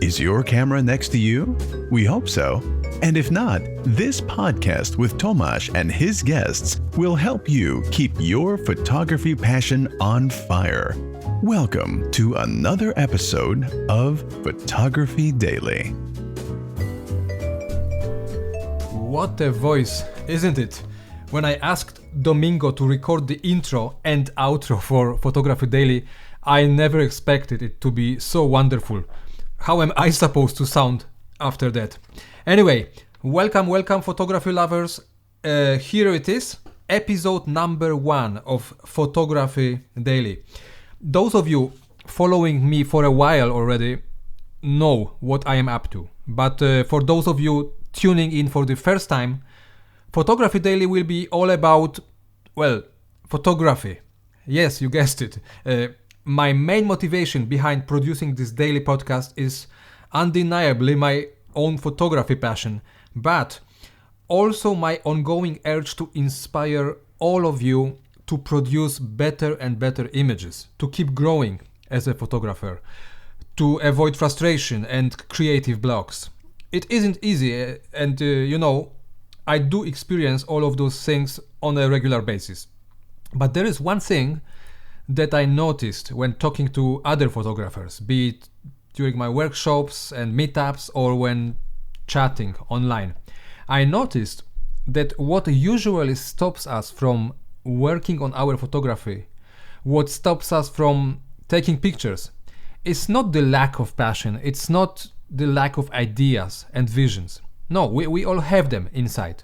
Is your camera next to you? We hope so. And if not, this podcast with Tomasz and his guests will help you keep your photography passion on fire. Welcome to another episode of Photography Daily. What a voice, isn't it? When I asked Domingo to record the intro and outro for Photography Daily, I never expected it to be so wonderful. How am I supposed to sound after that? Anyway, welcome photography lovers. Here it is, episode number 1 of Photography Daily. Those of you following me for a while already know what I am up to. But for those of you tuning in for the first time, Photography Daily will be all about, well, photography. Yes, you guessed it. My main motivation behind producing this daily podcast is undeniably my own photography passion, but also my ongoing urge to inspire all of you to produce better and better images, to keep growing as a photographer, to avoid frustration and creative blocks. It isn't easy, and I do experience all of those things on a regular basis. But there is one thing that I noticed when talking to other photographers, be it during my workshops and meetups or when chatting online. I noticed that what usually stops us from working on our photography, what stops us from taking pictures, is not the lack of passion, it's not the lack of ideas and visions. No, we all have them inside.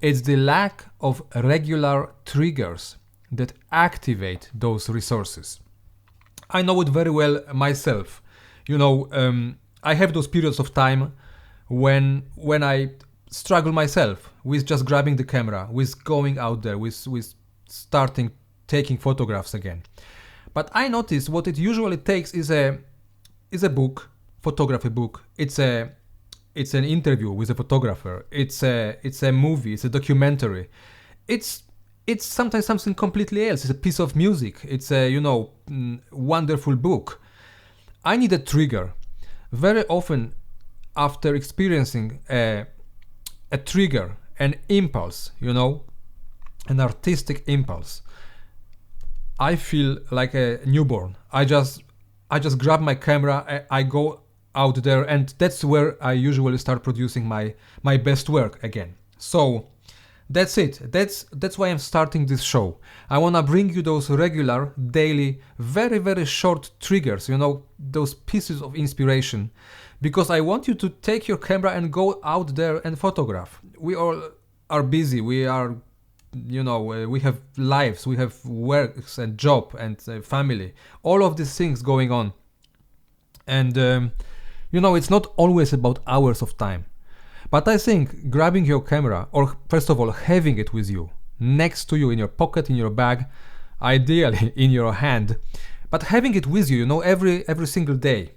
It's the lack of regular triggers that activate those resources. I know it very well myself. I have those periods of time when I struggle myself with just grabbing the camera, with going out there, with starting taking photographs again. But I notice what it usually takes is a book, photography book. It's an interview with a photographer. It's a movie. It's a documentary. It's sometimes something completely else. It's a piece of music. It's a wonderful book. I need a trigger. Very often, after experiencing a trigger, an impulse, an artistic impulse, I feel like a newborn. I just grab my camera. I go out there, and that's where I usually start producing my best work again. So that's it. That's why I'm starting this show. I want to bring you those regular, daily, very, very short triggers, those pieces of inspiration, because I want you to take your camera and go out there and photograph. We all are busy. We are, we have lives, we have works and job and family, all of these things going on. And, it's not always about hours of time. But I think grabbing your camera, or first of all having it with you, next to you, in your pocket, in your bag, ideally in your hand, but having it with you, every single day,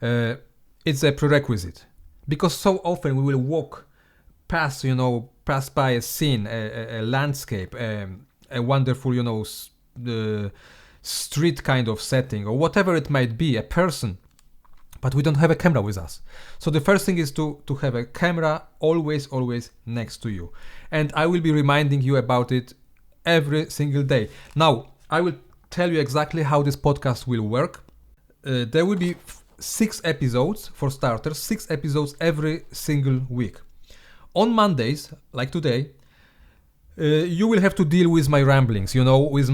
it's a prerequisite. Because so often we will walk pass by a scene, a landscape, a wonderful, street kind of setting, or whatever it might be, a person, but we don't have a camera with us. So the first thing is to have a camera always next to you. And I will be reminding you about it every single day. Now, I will tell you exactly how this podcast will work. There will be 6 episodes, for starters, 6 episodes every single week. On Mondays, like today, you will have to deal with my ramblings, with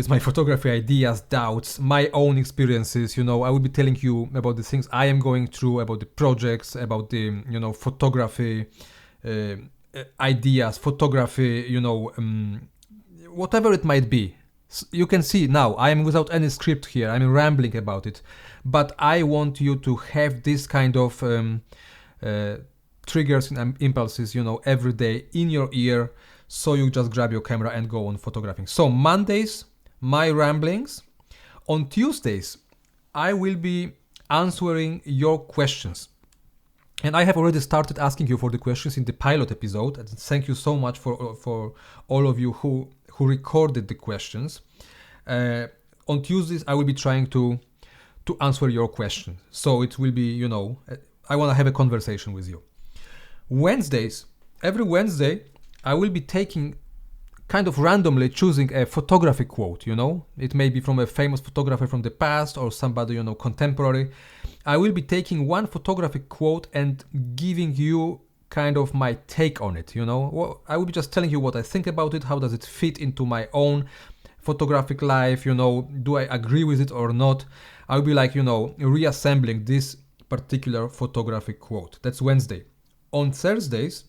my photography ideas, doubts, my own experiences. I will be telling you about the things I am going through, about the projects, about the photography ideas, photography, whatever it might be. You can see now I am without any script here. I'm rambling about it, but I want you to have this kind of triggers and impulses, every day in your ear. So you just grab your camera and go on photographing. So Mondays, my ramblings. On Tuesdays, I will be answering your questions. And I have already started asking you for the questions in the pilot episode. And thank you so much for all of you who recorded the questions. On Tuesdays, I will be trying to to answer your questions. So it will be, I want to have a conversation with you. Every Wednesday, I will be taking, kind of randomly choosing a photography quote, It may be from a famous photographer from the past or somebody, contemporary. I will be taking one photography quote and giving you kind of my take on it, I will be just telling you what I think about it, how does it fit into my own photographic life, do I agree with it or not? I will be like, reassembling this particular photographic quote. That's Wednesday. On Thursdays,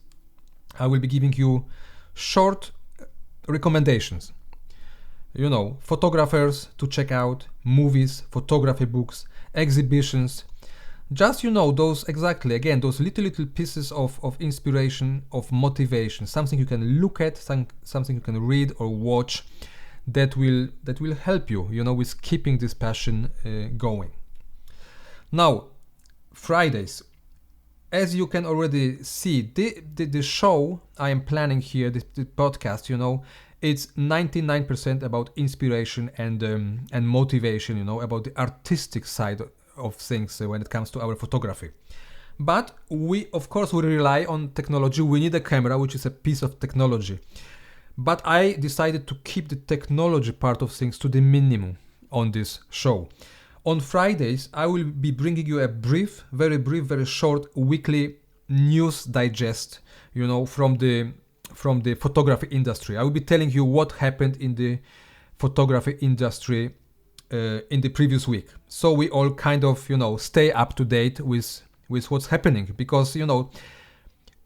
I will be giving you short recommendations. Photographers to check out, movies, photography books, exhibitions. Just, those little pieces of inspiration, of motivation, something you can look at, something you can read or watch that will help you, with keeping this passion going. Now, Fridays, as you can already see, the show I am planning here, the podcast, it's 99% about inspiration and motivation, about the artistic side of things when it comes to our photography. But we rely on technology. We need a camera, which is a piece of technology. But I decided to keep the technology part of things to the minimum on this show. On Fridays, I will be bringing you a very short weekly news digest, from the photography industry. I will be telling you what happened in the photography industry in the previous week. So we all kind of, stay up to date with what's happening, because,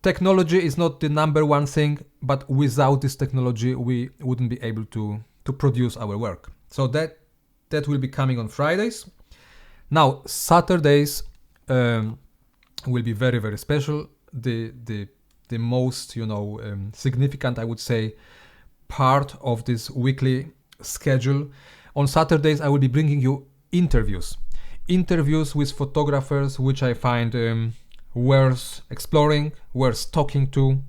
technology is not the number one thing, but without this technology, we wouldn't be able to produce our work. So that will be coming on Fridays. Now, Saturdays will be very, very special. The most, significant, I would say, part of this weekly schedule. On Saturdays, I will be bringing you interviews with photographers, which I find worth exploring, worth talking to.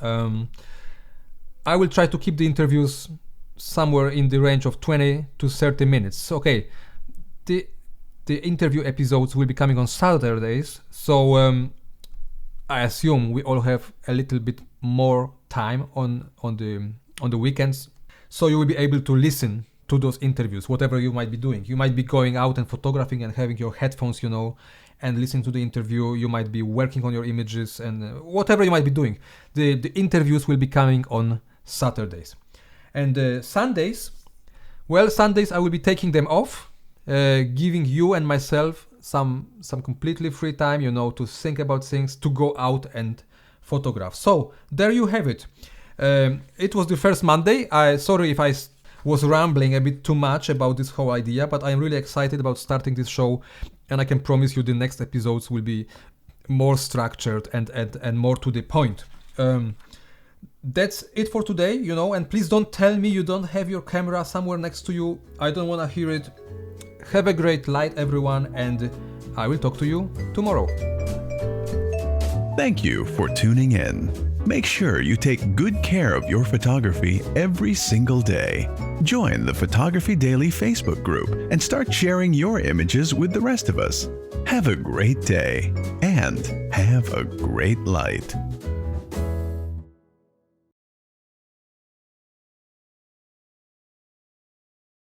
I will try to keep the interviews somewhere in the range of 20 to 30 minutes. Okay, the interview episodes will be coming on Saturdays, so I assume we all have a little bit more time on the weekends, so you will be able to listen to those interviews, whatever you might be doing. You might be going out and photographing and having your headphones, and listening to the interview. You might be working on your images and whatever you might be doing. The interviews will be coming on Saturdays. And Sundays I will be taking them off, giving you and myself some completely free time, to think about things, to go out and photograph. So there you have it. It was the first Monday. Sorry if I was rambling a bit too much about this whole idea, but I'm really excited about starting this show, and I can promise you the next episodes will be more structured and more to the point. That's it for today, and please don't tell me you don't have your camera somewhere next to you. I don't want to hear it. Have a great night, everyone, and I will talk to you tomorrow. Thank you for tuning in. Make sure you take good care of your photography every single day. Join the Photography Daily Facebook group and start sharing your images with the rest of us. Have a great day and have a great light.